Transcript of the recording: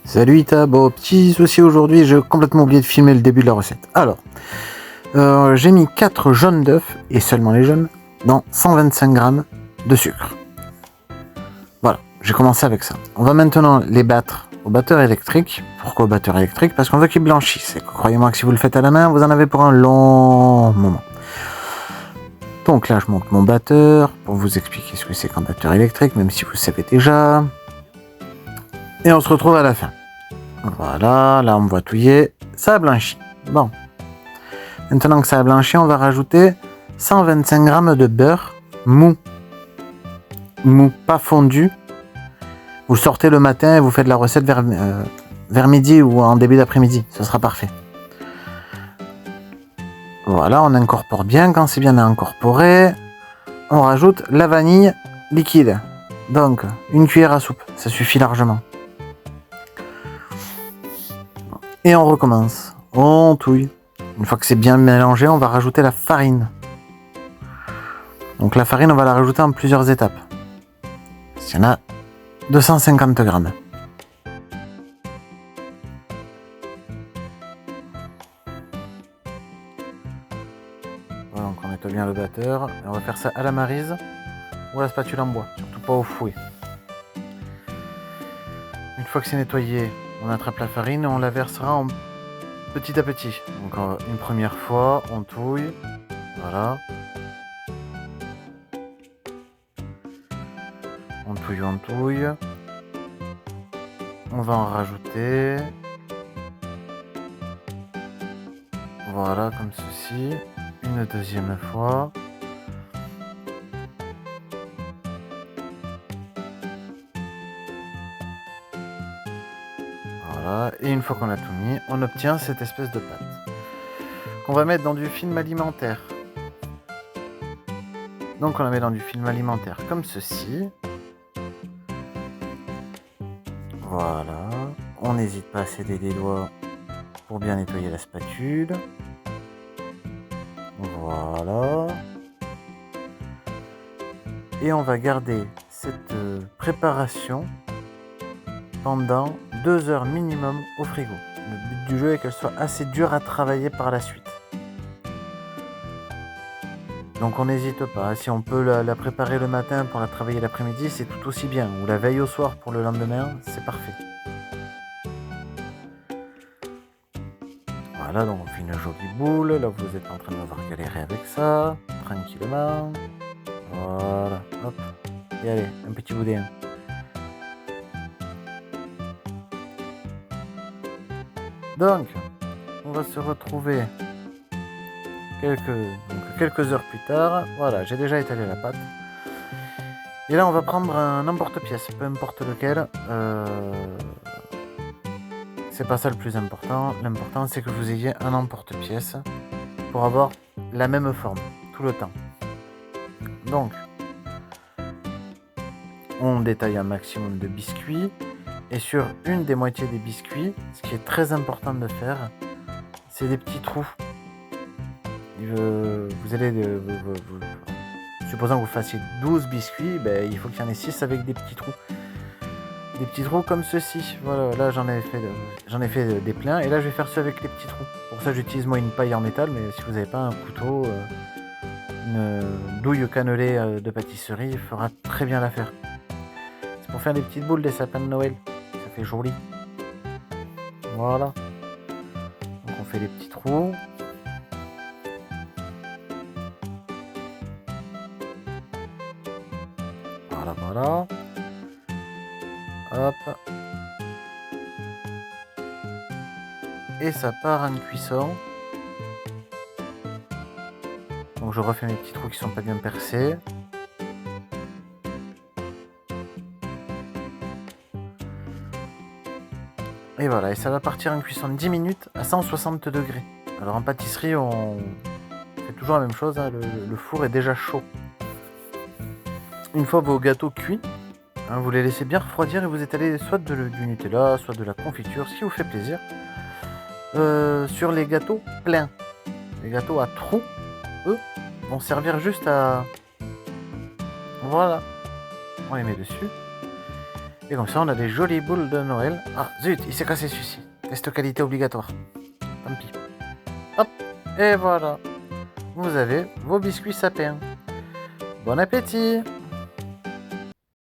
Salut Ita, bon petit souci aujourd'hui, j'ai complètement oublié de filmer le début de la recette. Alors, j'ai mis 4 jaunes d'œufs, et seulement les jaunes, dans 125 g de sucre. Voilà, j'ai commencé avec ça. On va maintenant les battre au batteur électrique. Pourquoi au batteur électrique? Parce qu'on veut qu'ils blanchissent. Et croyez-moi que si vous le faites à la main, vous en avez pour un long moment. Donc là, je monte mon batteur pour vous expliquer ce que c'est qu'un batteur électrique, même si vous le savez déjà. Et on se retrouve à la fin. Voilà, là on me voit touiller, ça a blanchi. Bon, maintenant que ça a blanchi, on va rajouter 125 g de beurre mou. Mou, pas fondu. Vous sortez le matin et vous faites la recette vers midi ou en début d'après-midi, ce sera parfait. Voilà, on incorpore bien. Quand c'est bien incorporé, on rajoute la vanille liquide. Donc, une cuillère à soupe, ça suffit largement. Et on recommence. On touille. Une fois que c'est bien mélangé, on va rajouter la farine. Donc la farine, on va la rajouter en plusieurs étapes. Il y en a 250 g. Voilà, donc on nettoie bien le batteur. Et on va faire ça à la maryse ou à la spatule en bois, surtout pas au fouet. Une fois que c'est nettoyé, on attrape la farine et on la versera petit à petit. Donc une première fois, on touille. Voilà. On touille. On va en rajouter. Voilà, comme ceci. Une deuxième fois. Voilà. Et une fois qu'on a tout mis, on obtient cette espèce de pâte qu'on va mettre dans du film alimentaire. Donc on la met dans du film alimentaire comme ceci. Voilà. On n'hésite pas à s'aider les doigts pour bien nettoyer la spatule. Voilà. Et on va garder cette préparation pendant 2 heures minimum au frigo. Le but du jeu est qu'elle soit assez dure à travailler par la suite. Donc on n'hésite pas, si on peut la préparer le matin pour la travailler l'après-midi, c'est tout aussi bien. Ou la veille au soir pour le lendemain, c'est parfait. Voilà, donc on fait une jolie boule. Là vous êtes en train de me voir galérer avec ça, tranquillement. Voilà, hop. Et allez, un petit boudin. Donc, on va se retrouver quelques heures plus tard. Voilà, j'ai déjà étalé la pâte. Et là, on va prendre un emporte-pièce, peu importe lequel. C'est pas ça le plus important. L'important, c'est que vous ayez un emporte-pièce pour avoir la même forme tout le temps. Donc, on détaille un maximum de biscuits. Et sur une des moitiés des biscuits, ce qui est très important de faire, c'est des petits trous. Vous allez, supposons que vous fassiez 12 biscuits, il faut qu'il y en ait 6 avec des petits trous. Des petits trous comme ceci. Voilà, là j'en ai fait des pleins et là je vais faire ceux avec les petits trous. Pour ça j'utilise moi une paille en métal, mais si vous n'avez pas un couteau, une douille cannelée de pâtisserie fera très bien l'affaire. C'est pour faire des petites boules des sapins de Noël. Ça fait joli. Voilà. Donc on fait les petits trous. Voilà. Hop. Et ça part en cuisson. Donc je refais mes petits trous qui sont pas bien percés. Et voilà, et ça va partir en cuisson 10 minutes à 160 degrés. Alors en pâtisserie, on fait toujours la même chose, hein, le four est déjà chaud. Une fois vos gâteaux cuits, vous les laissez bien refroidir et vous étalez soit du Nutella, soit de la confiture, ce qui vous fait plaisir, sur les gâteaux pleins. Les gâteaux à trous, eux, vont servir juste à... Voilà, on les met dessus. Et comme ça, on a des jolies boules de Noël. Ah, zut, il s'est cassé celui-ci. Test qualité obligatoire. Tant pis. Hop, et voilà. Vous avez vos biscuits sapins. Bon appétit!